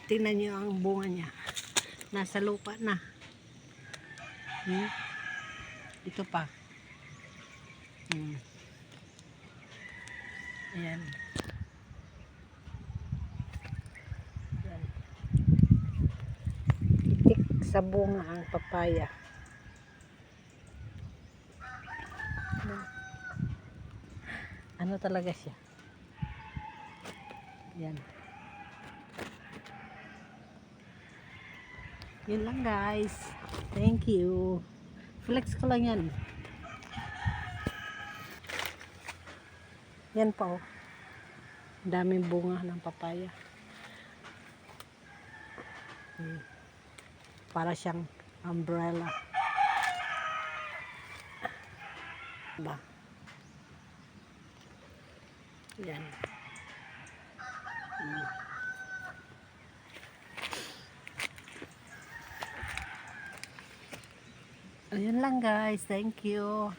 Tingnan nyo ang bunga niya. Nasa lupa na. Ito pa. Ayan. Ayan. Itik sa bunga ang papaya. Ano talaga siya? Ayan. Yun lang guys. Thank you. Flex ko lang yan. Yan pa oh. Daming bunga ng papaya. Para siyang umbrella. Ba? Yan. Ayun lang guys. Thank you.